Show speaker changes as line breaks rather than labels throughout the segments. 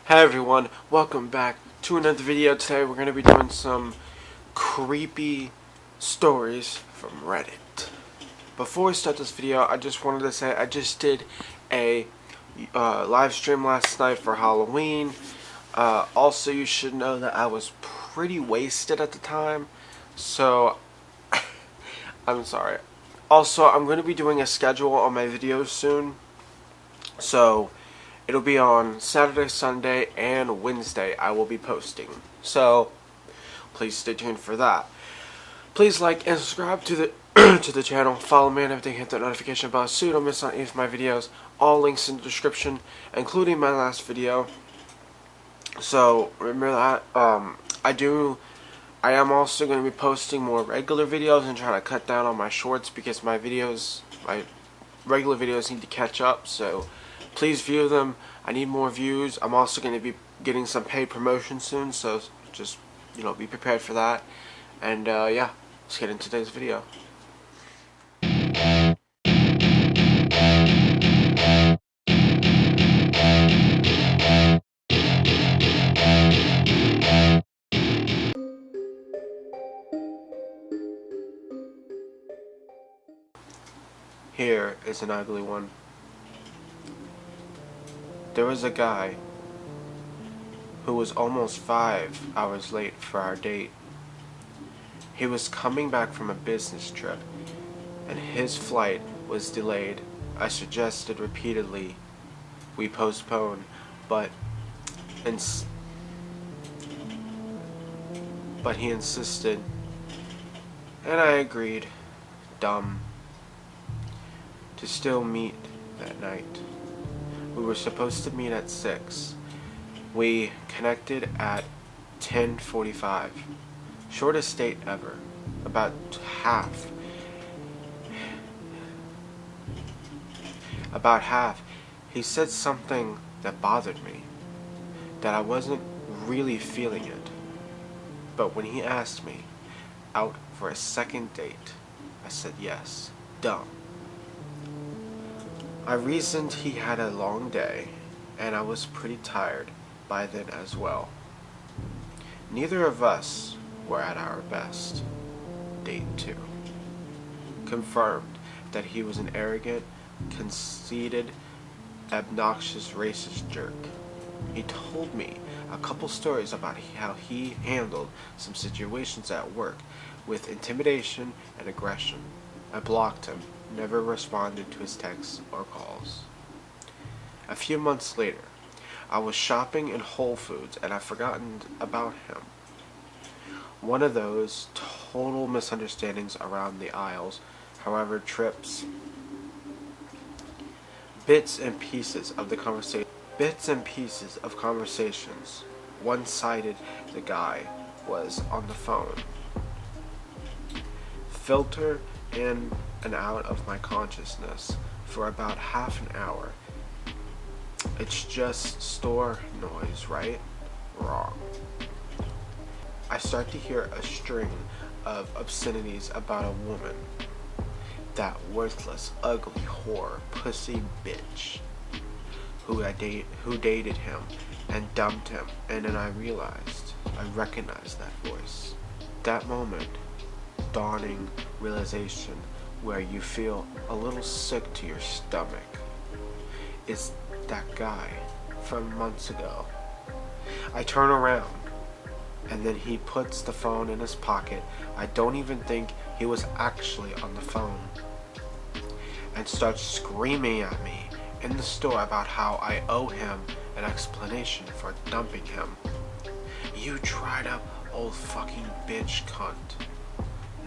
Hey everyone, welcome back to another video. Today we're going to be doing some creepy stories from Reddit. Before we start this video, I just wanted to say I just did a live stream last night for Halloween. Also, you should know that I was pretty wasted at the time, so I'm sorry. Also, I'm going to be doing a schedule on my videos soon, so it'll be on Saturday, Sunday, and Wednesday I will be posting. So, please stay tuned for that. Please like and subscribe to the to the channel. Follow me and everything. Hit that notification bell so you don't miss on any of my videos. All links in the description, including my last video. So, remember that. I am also going to be posting more regular videos and trying to cut down on my shorts because my regular videos need to catch up. So, please view them. I need more views. I'm also going to be getting some paid promotion soon, so just, be prepared for that. And, yeah, let's get into today's video. Here is an ugly one. There was a guy who was almost 5 hours late for our date. He was coming back from a business trip, and his flight was delayed. I suggested repeatedly we postpone, but he insisted, and I agreed, dumb, to still meet that night. We were supposed to meet at 6. We connected at 10:45. Shortest date ever. About half. He said something that bothered me. That I wasn't really feeling it. But when he asked me out for a second date, I said yes. Dumb. I reasoned he had a long day, and I was pretty tired by then as well. Neither of us were at our best. Date 2. Confirmed that he was an arrogant, conceited, obnoxious, racist jerk. He told me a couple stories about how he handled some situations at work with intimidation and aggression. I blocked him, never responded to his texts or calls. A few months later, I was shopping in Whole Foods and I'd forgotten about him. One of those total misunderstandings around the aisles, however, trips. Bits and pieces of conversations. One-sided, the guy was on the phone. Filter in and out of my consciousness for about half an hour. It's just store noise, right? Wrong. I start to hear a string of obscenities about a woman. That worthless, ugly whore, pussy bitch who dated him and dumped him, and then I recognized that voice. That moment, dawning realization where you feel a little sick to your stomach. It's that guy from months ago. I turn around, and then he puts the phone in his pocket. I don't even think he was actually on the phone. And starts screaming at me in the store about how I owe him an explanation for dumping him. You dried up old fucking bitch cunt.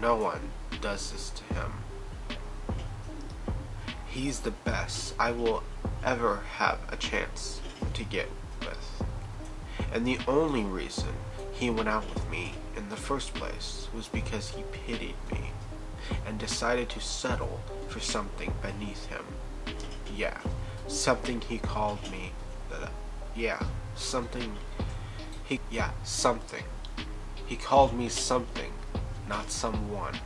No one does this to him. He's the best I will ever have a chance to get with. And the only reason he went out with me in the first place was because he pitied me and decided to settle for something beneath him. Yeah, something he called me. Something. He called me something, not someone.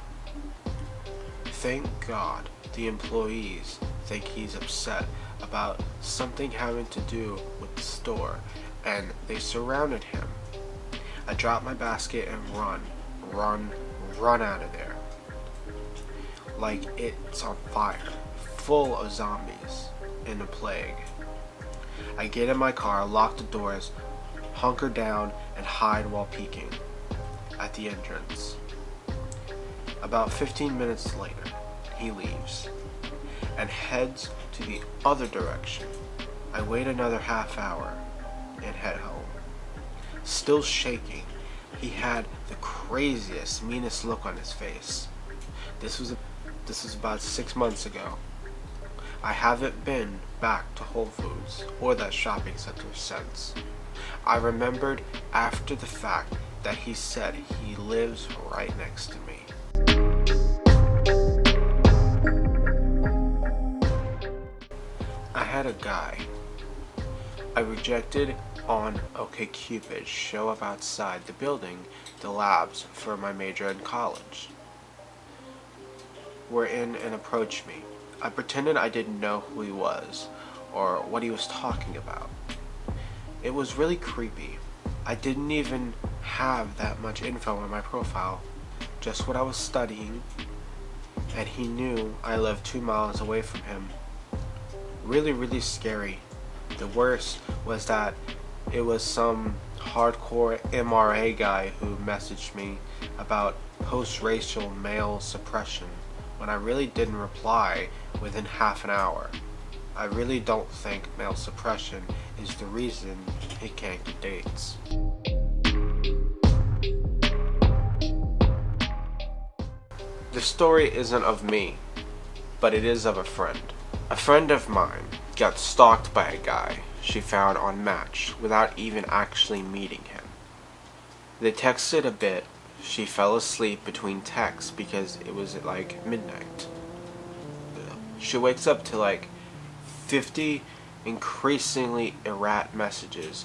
Thank God the employees think he's upset about something having to do with the store and they surrounded him. I drop my basket and run out of there. Like it's on fire, full of zombies in a plague. I get in my car, lock the doors, hunker down, and hide while peeking at the entrance. About 15 minutes later, he leaves and heads to the other direction. I wait another half hour and head home. Still shaking, he had the craziest, meanest look on his face. This was about 6 months ago. I haven't been back to Whole Foods or that shopping center since. I remembered after the fact that he said he lives right next to me. I had a guy I rejected on OkCupid show up outside the building, the labs for my major in college. Were in and approached me. I pretended I didn't know who he was or what he was talking about. It was really creepy. I didn't even have that much info on my profile, just what I was studying, and he knew I lived 2 miles away from him. Really, really scary. The worst was that it was some hardcore MRA guy who messaged me about post-racial male suppression when I really didn't reply within half an hour. I really don't think male suppression is the reason he can't get dates. The story isn't of me, but it is of a friend. A friend of mine got stalked by a guy she found on Match without even actually meeting him. They texted a bit. She fell asleep between texts because it was at like midnight. She wakes up to like 50 increasingly errant messages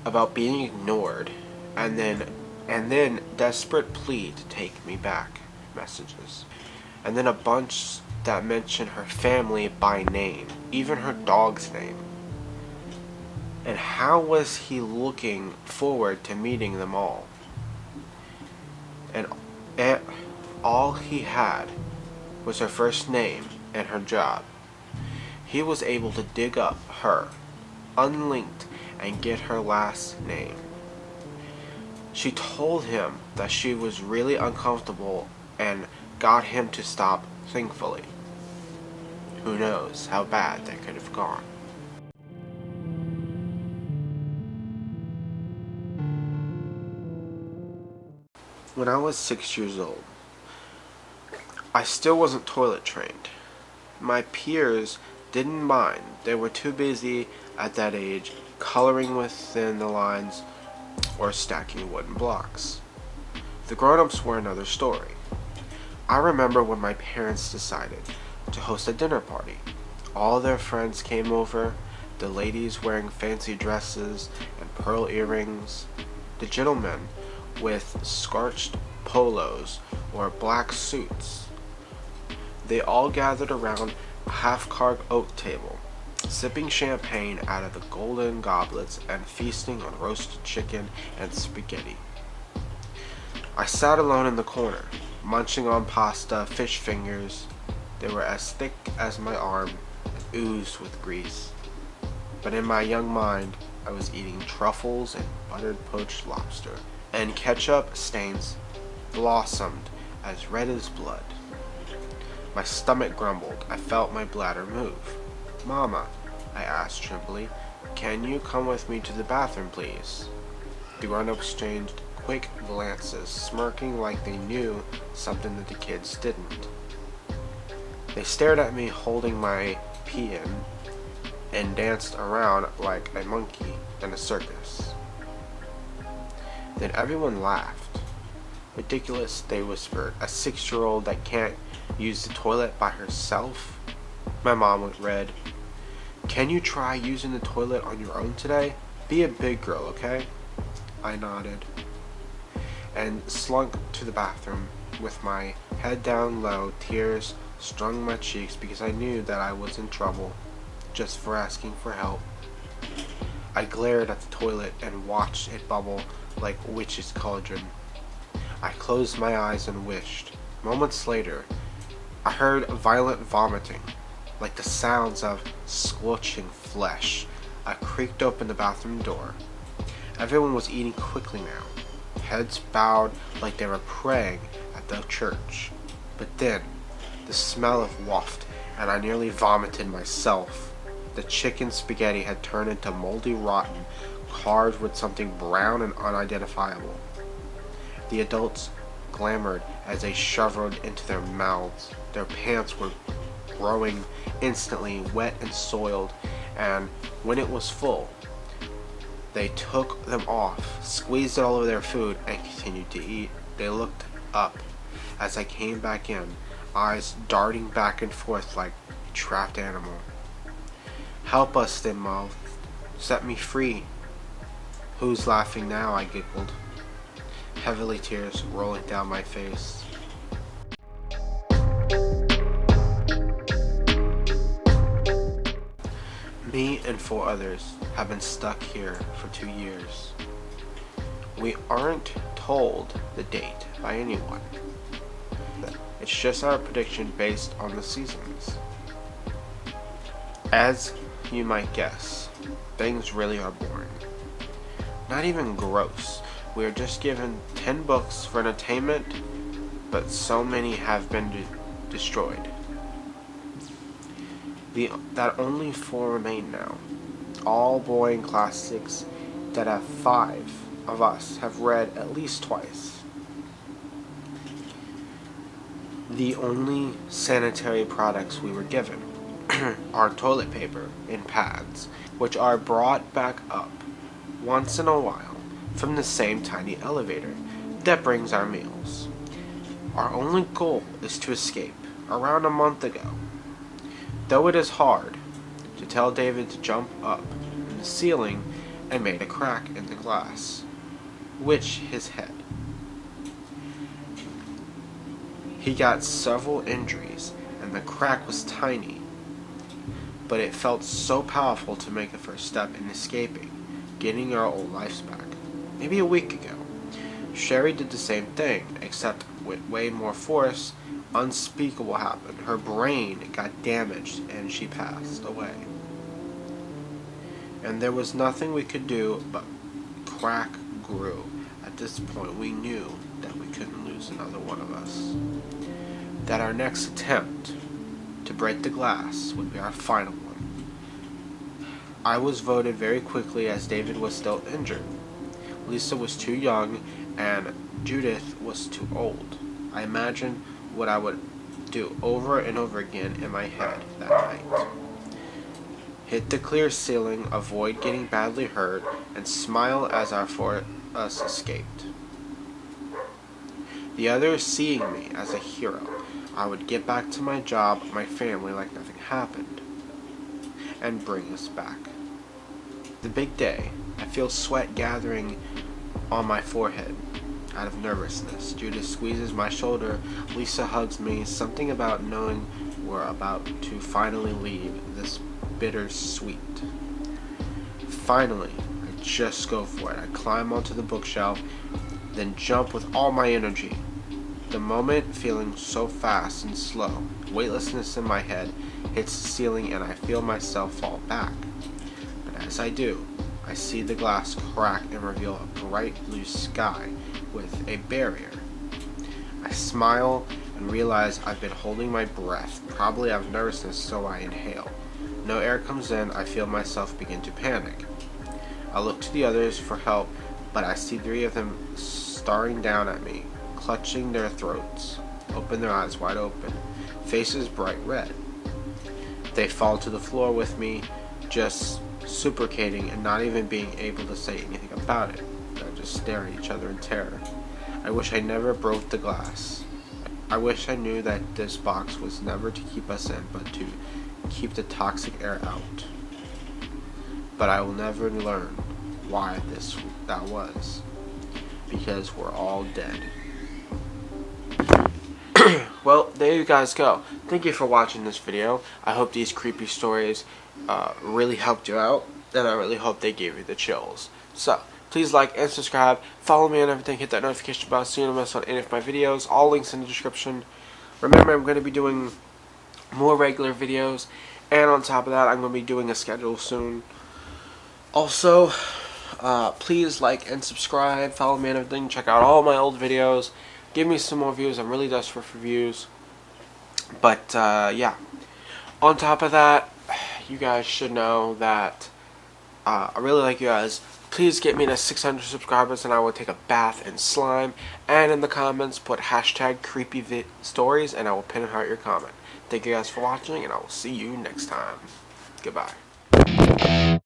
about being ignored, and then desperate plea to take me back messages, and then a bunch that mention her family by name, even her dog's name. And how was he looking forward to meeting them all? And all he had was her first name and her job. He was able to dig up her, unlinked, and get her last name. She told him that she was really uncomfortable and got him to stop, thankfully. Who knows how bad that could have gone. When I was 6 years old, I still wasn't toilet trained. My peers didn't mind. They were too busy at that age coloring within the lines or stacking wooden blocks. The grown-ups were another story. I remember when my parents decided to host a dinner party. All their friends came over, the ladies wearing fancy dresses and pearl earrings, the gentlemen with starched polos or black suits. They all gathered around a half-carved oak table, sipping champagne out of the golden goblets and feasting on roasted chicken and spaghetti. I sat alone in the corner, munching on pasta, fish fingers. They were as thick as my arm and oozed with grease. But in my young mind, I was eating truffles and buttered poached lobster, and ketchup stains blossomed as red as blood. My stomach grumbled. I felt my bladder move. "Mama," I asked trembly, "can you come with me to the bathroom, please?" The grown-ups exchanged quick glances, smirking like they knew something that the kids didn't. They stared at me holding my pee in and danced around like a monkey in a circus. Then everyone laughed. "Ridiculous," they whispered. "A 6-year-old that can't use the toilet by herself?" My mom went red. "Can you try using the toilet on your own today? Be a big girl, okay?" I nodded and slunk to the bathroom with my head down low. Tears strung my cheeks because I knew that I was in trouble just for asking for help. I glared at the toilet and watched it bubble like a witch's cauldron. I closed my eyes and wished. Moments later, I heard violent vomiting, like the sounds of scorching flesh. I creaked open the bathroom door. Everyone was eating quickly now, heads bowed like they were praying at the church. But then, the smell of waft, and I nearly vomited myself. The chicken spaghetti had turned into moldy rotten, carved with something brown and unidentifiable. The adults glamored as they shoveled into their mouths. Their pants were growing instantly wet and soiled, and when it was full, they took them off, squeezed it all over their food, and continued to eat. They looked up as I came back in, eyes darting back and forth like a trapped animal. "Help us," they mouthed. "Set me free." "Who's laughing now?" I giggled, heavily tears rolling down my face. Me and 4 others have been stuck here for 2 years. We aren't told the date by anyone. It's just our prediction based on the seasons. As you might guess, things really are boring. Not even gross. We are just given 10 books for entertainment, but so many have been destroyed. That only 4 remain now. All boring classics that 5 of us have read at least twice. The only sanitary products we were given are toilet paper in pads, which are brought back up once in a while from the same tiny elevator that brings our meals. Our only goal is to escape. Around a month ago, though it is hard to tell David to jump up in the ceiling and made a crack in the glass, which his head. He got several injuries and the crack was tiny, but it felt so powerful to make the first step in escaping, getting our old lives back. Maybe a week ago, Sherry did the same thing, except with way more force. Unspeakable happened. Her brain got damaged and she passed away. And there was nothing we could do, but crack grew. At this point, we knew that we couldn't lose another one of us. That our next attempt to break the glass would be our final one. I was voted very quickly as David was still injured. Lisa was too young and Judith was too old. I imagined what I would do over and over again in my head that night. Hit the clear ceiling, avoid getting badly hurt, and smile as our 4 of us escaped. The others seeing me as a hero, I would get back to my job, my family like nothing happened, and bring us back. The big day, I feel sweat gathering on my forehead out of nervousness. Judith squeezes my shoulder. Lisa hugs me. Something about knowing we're about to finally leave this bittersweet. Finally, I just go for it. I climb onto the bookshelf, then jump with all my energy. The moment feeling so fast and slow, weightlessness in my head hits the ceiling and I feel myself fall back. But as I do, I see the glass crack and reveal a bright blue sky with a barrier. I smile and realize I've been holding my breath, probably out of nervousness, so I inhale. No air comes in. I feel myself begin to panic. I look to the others for help, but I see 3 of them staring down at me, clutching their throats, open their eyes wide open, faces bright red. They fall to the floor with me, just supplicating and not even being able to say anything about it. They're just staring at each other in terror. I wish I never broke the glass. I wish I knew that this box was never to keep us in, but to keep the toxic air out. But I will never learn why that was. Because we're all dead. Well, there you guys go. Thank you for watching this video. I hope these creepy stories really helped you out. and I really hope they gave you the chills. So, please like and subscribe, follow me on everything, hit that notification bell so you don't miss on any of my videos. All links in the description. Remember, I'm going to be doing more regular videos, and on top of that, I'm going to be doing a schedule soon. Also, please like and subscribe, follow me on everything, check out all my old videos, give me some more views. I'm really desperate for views. But yeah, on top of that, you guys should know that I really like you guys. Please get me to 600 subscribers and I will take a bath in slime. And in the comments, put hashtag creepy stories and I will pin and heart your comment. Thank you guys for watching, and I will see you next time. Goodbye.